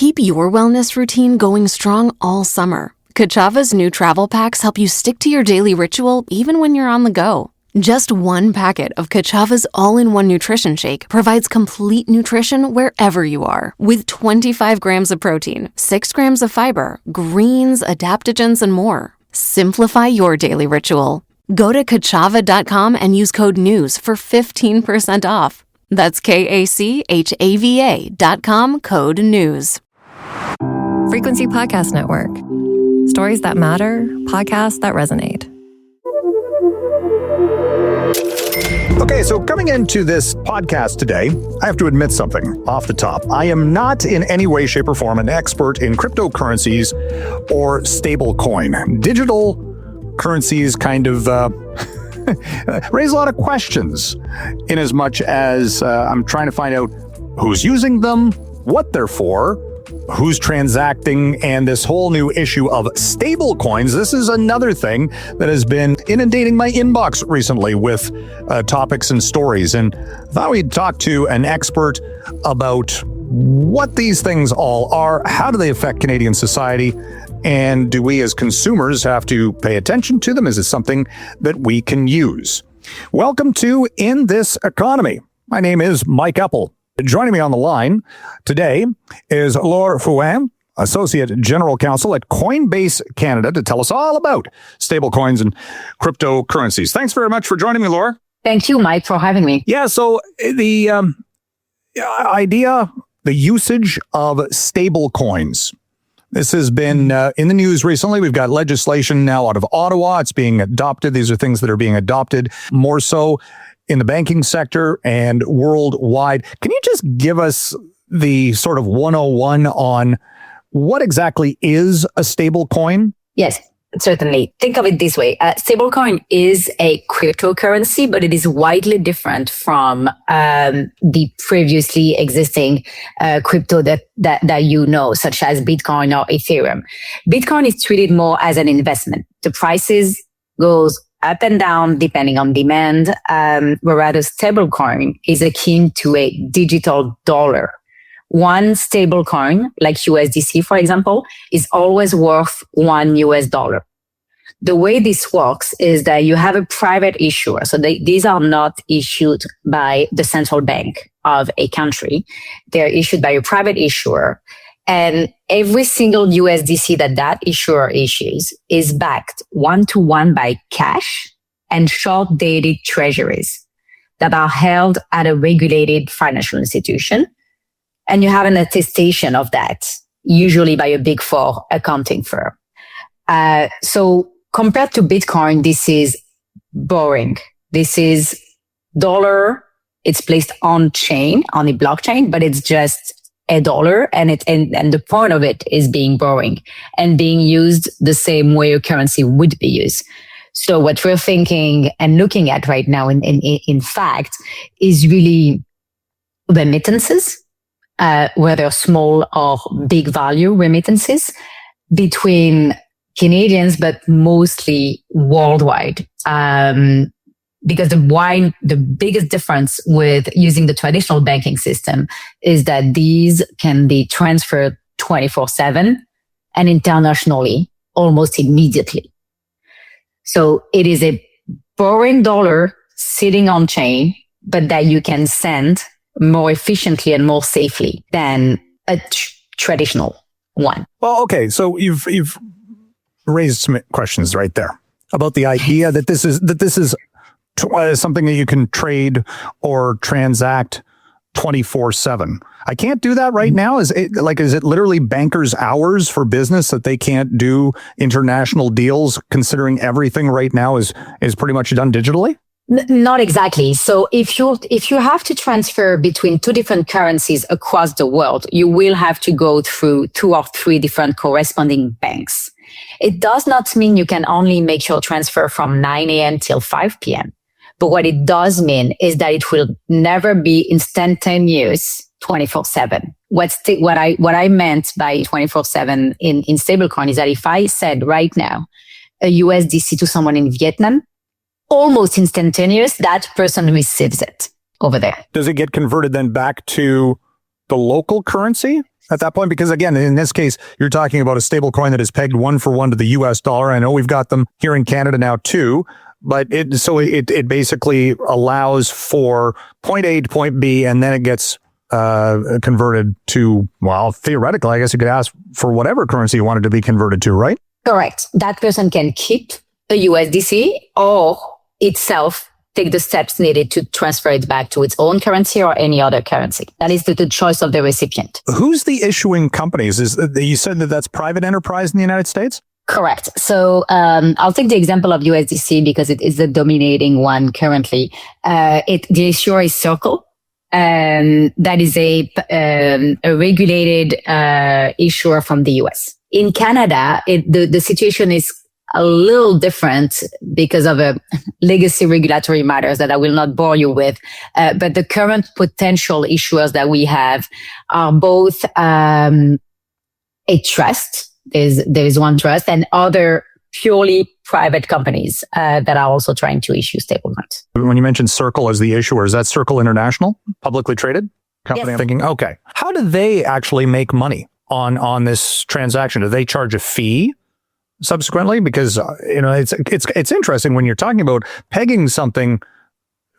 Keep your wellness routine going strong all summer. Kachava's new travel packs help you stick to your daily ritual even when you're on the go. Just one packet of Kachava's all-in-one nutrition shake provides complete nutrition wherever you are, with 25 grams of protein, 6 grams of fiber, greens, adaptogens, and more. Simplify your daily ritual. Go to Kachava.com and use code NEWS for 15% off. That's KACHAVA.com, code NEWS. Frequency Podcast Network. Stories that matter, podcasts that resonate. Okay, so coming into this podcast today, I have to admit something off the top. I am not in any way, shape, or form an expert in cryptocurrencies or stablecoin. Digital currencies kind of raise a lot of questions in as much as I'm trying to find out who's using them, what they're for, who's transacting, and this whole new issue of stable coins. This is another thing that has been inundating my inbox recently with topics and stories. And I thought we'd talk to an expert about what these things all are, how do they affect Canadian society, and do we as consumers have to pay attention to them? Is it something that we can use? Welcome to In This Economy. My name is Mike Eppel. Joining me on the line today is Laure Fouin, Associate General Counsel at Coinbase Canada, to tell us all about stablecoins and cryptocurrencies. Thanks very much for joining me, Laure. Thank you, Mike, for having me. Yeah, so the idea, the usage of stablecoins. This has been in the news recently. We've got legislation now out of Ottawa. It's being adopted. These are things that are being adopted more so in the banking sector and worldwide. Can you just give us the sort of 101 on what exactly is a stable coin? Yes, certainly. Think of it this way. Stablecoin is a cryptocurrency, but it is widely different from the previously existing crypto that you know, such as Bitcoin or Ethereum. Bitcoin is treated more as an investment. The prices goes up and down depending on demand, whereas a stablecoin is akin to a digital dollar. One stablecoin, like USDC, for example, is always worth $1. The way this works is that you have a private issuer. So these are not issued by the central bank of a country. They're issued by a private issuer. And every single USDC that issuer issues is backed 1-to-1 by cash and short-dated treasuries that are held at a regulated financial institution. And you have an attestation of that, usually by a Big Four accounting firm. So compared to Bitcoin, this is borrowing. This is dollar. It's placed on chain, on the blockchain, but it's just $1, and the point of it is being borrowing and being used the same way a currency would be used. So what we're thinking and looking at right now, in fact, is really remittances, whether small or big value remittances between Canadians, but mostly worldwide. Because the biggest difference with using the traditional banking system is that these can be transferred 24/7 and internationally almost immediately. So it is a borrowing dollar sitting on chain, but that you can send more efficiently and more safely than a traditional one. Well, okay. So you've raised some questions right there about the idea that this is something that you can trade or transact 24/7. I can't do that right now. Is it literally bankers' hours for business that they can't do international deals, considering everything right now is pretty much done digitally? Not exactly. So if you have to transfer between two different currencies across the world, you will have to go through 2 or 3 different corresponding banks. It does not mean you can only make your transfer from 9 a.m. till 5 p.m. But what it does mean is that it will never be instantaneous 24/7. What I meant by 24/7 in stablecoin is that if I said right now a USDC to someone in Vietnam, almost instantaneous, that person receives it over there. Does it get converted then back to the local currency at that point? Because again, in this case, you're talking about a stable coin that is pegged 1-for-1 to the US dollar. I know we've got them here in Canada now too, but it basically allows for point A to point B, and then it gets converted to, well, theoretically, I guess you could ask for whatever currency you wanted to be converted to, right? Correct. That person can keep the USDC or itself take the steps needed to transfer it back to its own currency or any other currency. That is the choice of the recipient. Who's the issuing companies? You said that's private enterprise in the United States? Correct. So I'll take the example of USDC because it is the dominating one currently. The issuer is Circle. That is a regulated issuer from the US. In Canada, the situation is a little different because of a legacy regulatory matters that I will not bore you with. But the current potential issuers that we have are both a trust. There is one trust and other purely private companies that are also trying to issue stablecoins. When you mentioned Circle as the issuer, is that Circle International, publicly traded company? Yes. I'm thinking, okay. How do they actually make money on this transaction? Do they charge a fee subsequently? Because it's interesting when you're talking about pegging something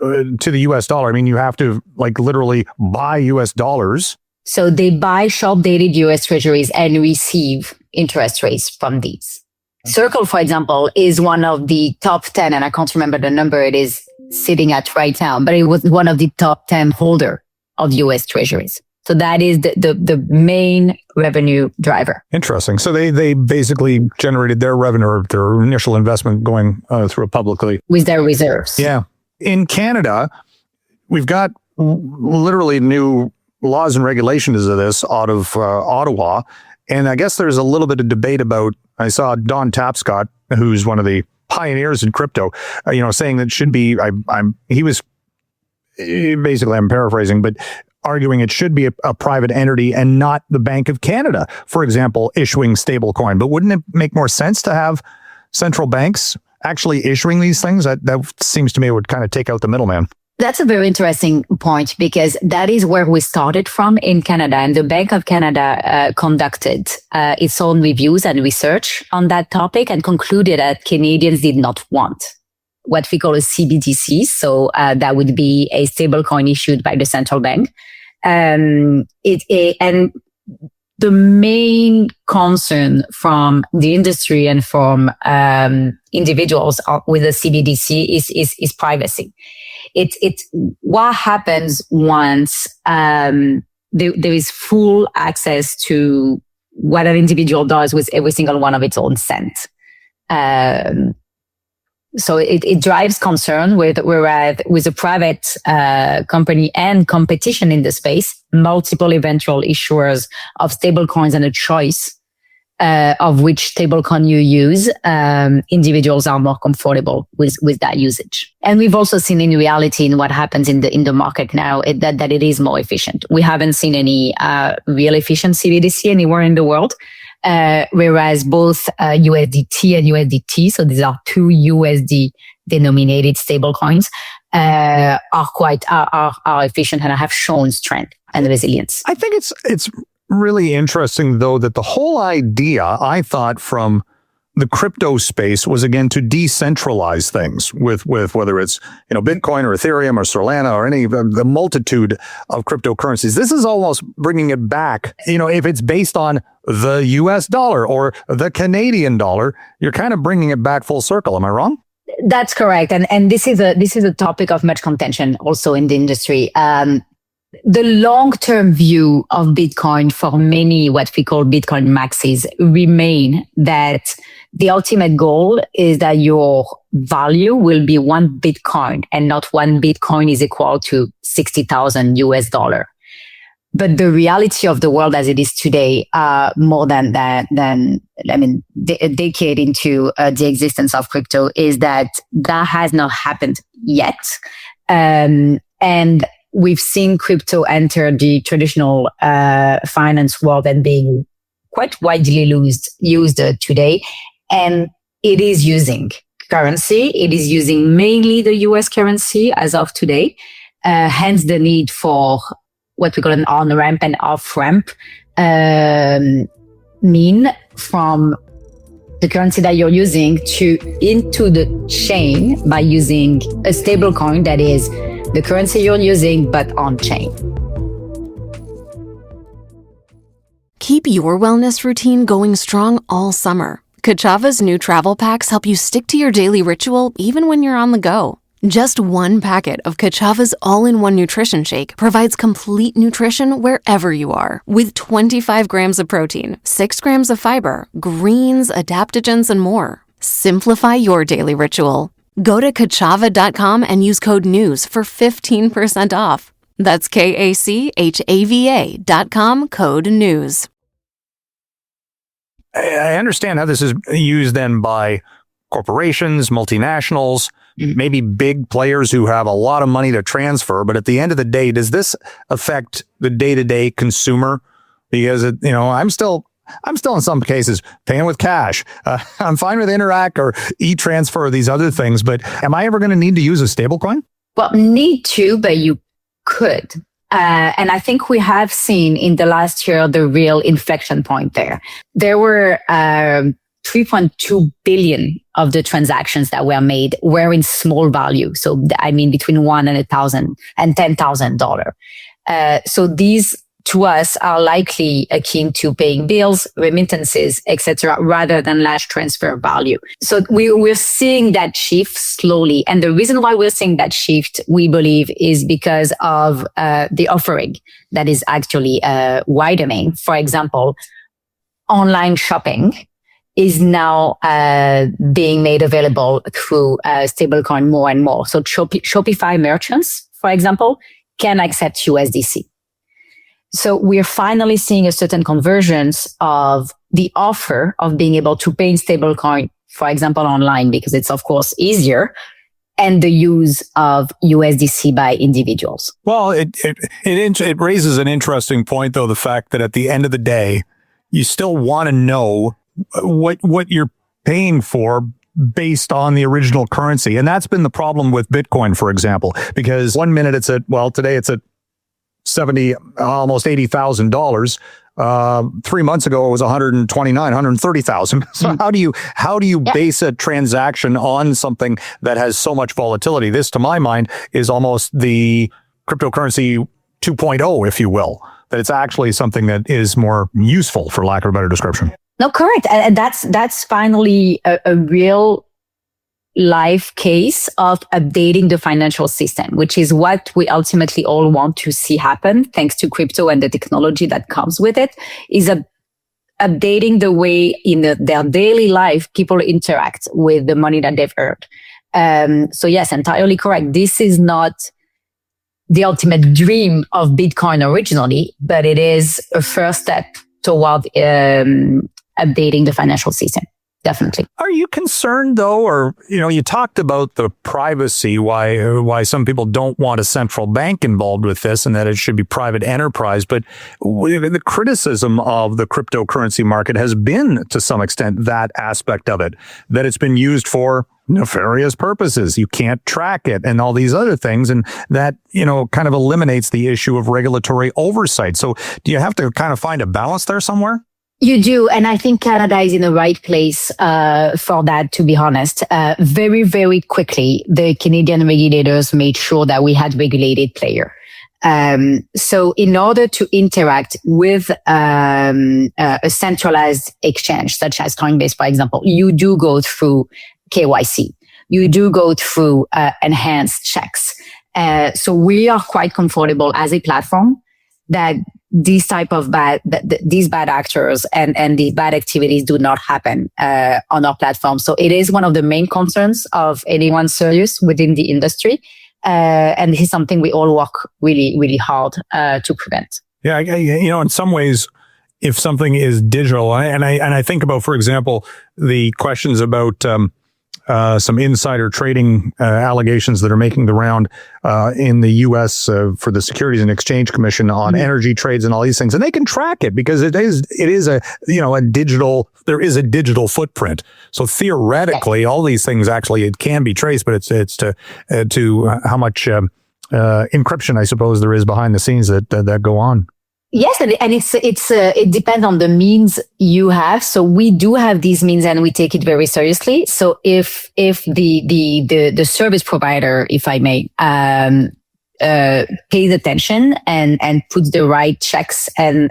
to the US dollar. I mean, you have to like literally buy US dollars. So they buy short-dated US treasuries and receive interest rates from these. Circle, for example, is one of the top 10, and I can't remember the number it is sitting at right now, but it was one of the top 10 holder of US treasuries. So that is the main revenue driver. Interesting. So they basically generated their revenue or their initial investment going through a publicly. With their reserves. Yeah. In Canada, we've got literally new laws and regulations of this out of Ottawa. And I guess there's a little bit of debate about, I saw Don Tapscott, who's one of the pioneers in crypto, saying that it should be, he was basically, I'm paraphrasing, but arguing it should be a private entity and not the Bank of Canada, for example, issuing stablecoin. But wouldn't it make more sense to have central banks actually issuing these things? That seems to me would kind of take out the middleman. That's a very interesting point because that is where we started from in Canada, and the Bank of Canada conducted its own reviews and research on that topic and concluded that Canadians did not want what we call a CBDC. So that would be a stablecoin issued by the central bank. And the main concern from the industry and from individuals with the CBDC is privacy. It's what happens once there is full access to what an individual does with every single one of its own cents. So it drives concern whereas with a private company and competition in the space, multiple eventual issuers of stablecoins and a choice of which stablecoin you use, individuals are more comfortable with that usage. And we've also seen in reality in what happens in the market now that it is more efficient. We haven't seen any real efficient CBDC anywhere in the world. Whereas both USDT and USDT, so these are two USD denominated stablecoins, are efficient and have shown strength and resilience. I think it's really interesting though that the whole idea, I thought, from the crypto space was again to decentralize things with whether it's Bitcoin or Ethereum or Solana or any of the multitude of cryptocurrencies. This is almost bringing it back. If it's based on the US dollar or the Canadian dollar, you're kind of bringing it back full circle. Am I wrong? That's correct. And this is a topic of much contention also in the industry. The long-term view of Bitcoin for many, what we call Bitcoin maxis, remain that the ultimate goal is that your value will be one Bitcoin and not one Bitcoin is equal to 60,000 US dollar. But the reality of the world as it is today, more than a decade into the existence of crypto, is that has not happened yet. And we've seen crypto enter the traditional finance world and being quite widely used today. And it is using currency. It is using mainly the US currency as of today. Hence the need for what we call an on-ramp and off-ramp mean from the currency that you're using into the chain by using a stablecoin that is the currency you're using, but on chain. Keep your wellness routine going strong all summer. Kachava's new travel packs help you stick to your daily ritual even when you're on the go. Just one packet of Kachava's all-in-one nutrition shake provides complete nutrition wherever you are, with 25 grams of protein, 6 grams of fiber, greens, adaptogens, and more. Simplify your daily ritual. Go to kachava.com and use code NEWS for 15% off. That's KACHAVA.com, code NEWS. I understand how this is used then by corporations, multinationals, maybe big players who have a lot of money to transfer. But at the end of the day, does this affect the day-to-day consumer? Because, I'm still in some cases paying with cash. I'm fine with Interac or e-transfer or these other things. But am I ever going to need to use a stablecoin? Well, need to, but you could. And I think we have seen in the last year the real inflection point there. There were 3.2 billion of the transactions that were made were in small value. So, between $1 and $1,000 and $10,000. So these to us are likely akin to paying bills, remittances, etc., rather than large transfer value. So we're seeing that shift slowly. And the reason why we're seeing that shift, we believe, is because of the offering that is actually widening. For example, online shopping is now being made available through stablecoin more and more. So Shopify merchants, for example, can accept USDC. So we're finally seeing a certain convergence of the offer of being able to pay in stablecoin, for example, online, because it's, of course, easier, and the use of USDC by individuals. Well, it raises an interesting point, though, the fact that at the end of the day, you still want to know what you're paying for based on the original currency. And that's been the problem with Bitcoin, for example, because 1 minute today it's at almost $80,000. 3 months ago, it was 130,000. So how do you base a transaction on something that has so much volatility? This, to my mind, is almost the cryptocurrency 2.0, if you will, that it's actually something that is more useful, for lack of a better description. No, correct. And that's finally a real life case of updating the financial system, which is what we ultimately all want to see happen, thanks to crypto and the technology that comes with it, is updating the way in their daily life people interact with the money that they've earned. So yes, entirely correct. This is not the ultimate dream of Bitcoin originally, but it is a first step toward updating the financial system. Definitely. Are you concerned, though, or, you talked about the privacy, why some people don't want a central bank involved with this and that it should be private enterprise. But the criticism of the cryptocurrency market has been, to some extent, that aspect of it, that it's been used for nefarious purposes. You can't track it and all these other things. And that, kind of eliminates the issue of regulatory oversight. So do you have to kind of find a balance there somewhere? You do. And I think Canada is in the right place for that, to be honest. Very, very quickly, the Canadian regulators made sure that we had regulated player. So in order to interact with a centralized exchange, such as Coinbase, for example, you do go through KYC. You do go through enhanced checks. So we are quite comfortable as a platform that these type of these bad actors and the bad activities do not happen on our platform. So it is one of the main concerns of anyone serious within the industry. And this is something we all work really, really hard to prevent. Yeah, in some ways, if something is digital, and I think about, for example, the questions about some insider trading allegations that are making the round in the U.S. For the Securities and Exchange Commission on energy trades and all these things, and they can track it because it is a digital. There is a digital footprint. So theoretically, all these things actually it can be traced, but it's to how much encryption, I suppose, there is behind the scenes that go on. Yes, and it depends on the means you have. So we do have these means, and we take it very seriously. So if the service provider, if I may, pays attention and puts the right checks and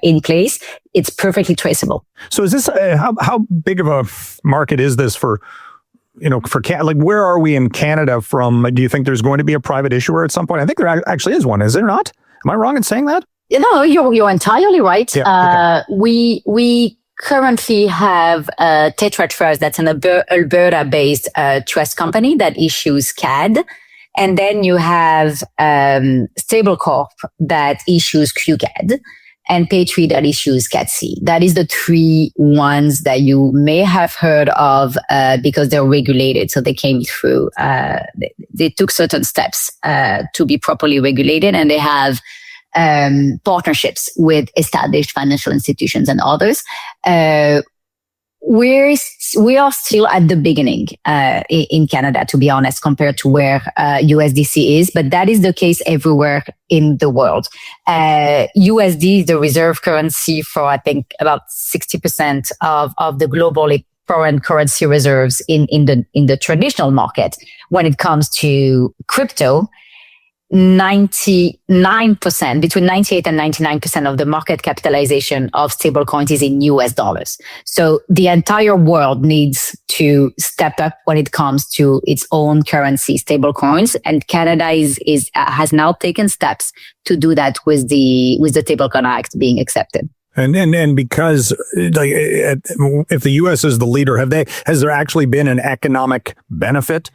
in place, it's perfectly traceable. So is this how big of a market is this for? Like where are we in Canada from? Do you think there's going to be a private issuer at some point? I think there actually is one. Is there not? Am I wrong in saying that? No, you're entirely right. Yeah, okay. We currently have Tetra Trust, that's an Alberta-based trust company that issues CAD. And then you have Stablecorp that issues QCAD, and Patriot that issues CAD-C. That is the three ones that you may have heard of because they're regulated. So they came through, they took certain steps to be properly regulated, and they have partnerships with established financial institutions and others. We are still at the beginning in Canada, to be honest, compared to where USDC is, but that is the case everywhere in the world. USD is the reserve currency for, I think, about 60% of the global foreign currency reserves in the traditional market. When it comes to crypto, 99%, between 98 and 99% of the market capitalization of stablecoins is in US dollars. So the entire world needs to step up when it comes to its own currency, stablecoins. And Canada has now taken steps to do that with the Stablecoin Act being accepted. And because if the U.S. is the leader, has there actually been an economic benefit?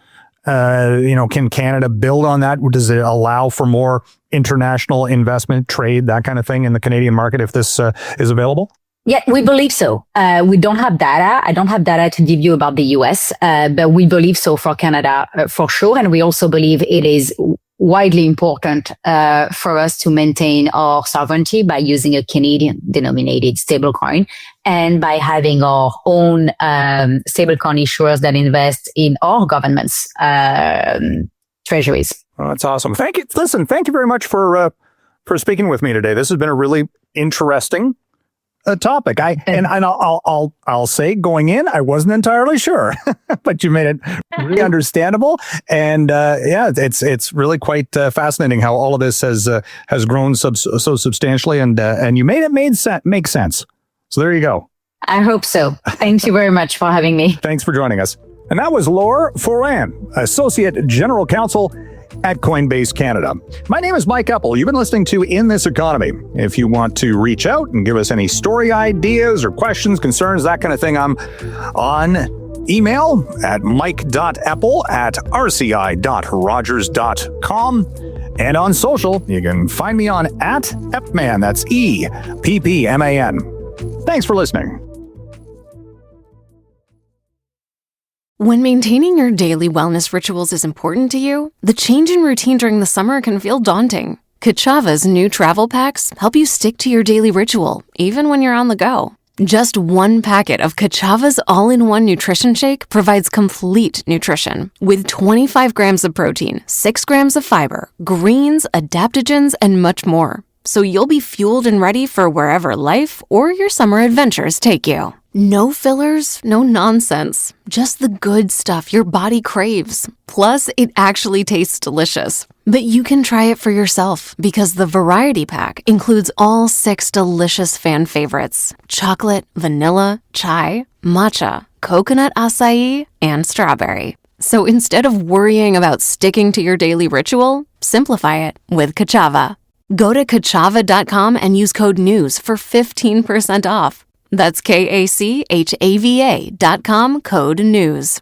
Can Canada build on that? Does it allow for more international investment, trade, that kind of thing in the Canadian market if this is available? Yeah, we believe so. We don't have data. I don't have data to give you about the US, but we believe so for Canada for sure. And we also believe it is widely important for us to maintain our sovereignty by using a Canadian denominated stablecoin and by having our own stablecoin issuers that invest in our government's treasuries. Oh, that's awesome. Thank you. Listen, thank you very much for speaking with me today. This has been a really interesting topic. I'll say going in, I wasn't entirely sure, but you made it really understandable. And it's really quite fascinating how all of this has grown so substantially, and you made it make sense. So there you go. I hope so. Thank you very much for having me. Thanks for joining us. And that was Laure Fouin, Associate General Counsel at Coinbase Canada. My name is Mike Eppel. You've been listening to In This Economy. If you want to reach out and give us any story ideas or questions, concerns, that kind of thing, I'm on email at mike.eppel@rci.rogers.com. And on social, you can find me on @Eppman. That's EPPMAN. Thanks for listening. When maintaining your daily wellness rituals is important to you, the change in routine during the summer can feel daunting. Kachava's new travel packs help you stick to your daily ritual, even when you're on the go. Just one packet of Kachava's all-in-one nutrition shake provides complete nutrition with 25 grams of protein, 6 grams of fiber, greens, adaptogens, and much more. So you'll be fueled and ready for wherever life or your summer adventures take you. No fillers, no nonsense. Just the good stuff your body craves. Plus, it actually tastes delicious. But you can try it for yourself because the variety pack includes all 6 delicious fan favorites: chocolate, vanilla, chai, matcha, coconut acai, and strawberry. So instead of worrying about sticking to your daily ritual, simplify it with Kachava. Go to kachava.com and use code NEWS for 15% off. That's KACHAVA.com, code NEWS.